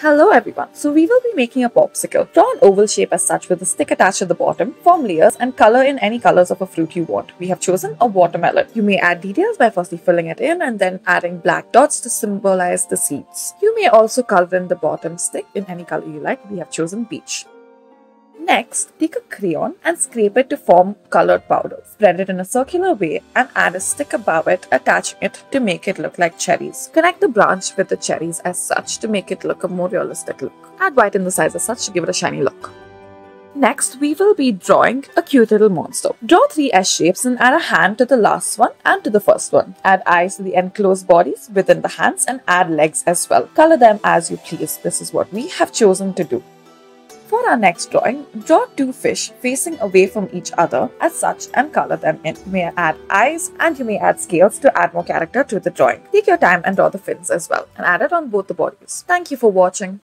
Hello everyone, so we will be making a popsicle. Draw an oval shape as such with a stick attached at the bottom, form layers and color in any colors of a fruit you want. We have chosen a watermelon. You may add details by firstly filling it in and then adding black dots to symbolize the seeds. You may also color in the bottom stick in any color you like. We have chosen peach. Next, take a crayon and scrape it to form colored powder. Spread it in a circular way and add a stick above it, attaching it to make it look like cherries. Connect the branch with the cherries as such to make it look a more realistic look. Add white in the sides as such to give it a shiny look. Next, we will be drawing a cute little monster. Draw 3 S shapes and add a hand to the last one and to the first one. Add eyes to the enclosed bodies within the hands and add legs as well. Color them as you please. This is what we have chosen to do. For our next drawing, draw 2 fish facing away from each other as such and color them in. You may add eyes and you may add scales to add more character to the drawing. Take your time and draw the fins as well and add it on both the bodies. Thank you for watching.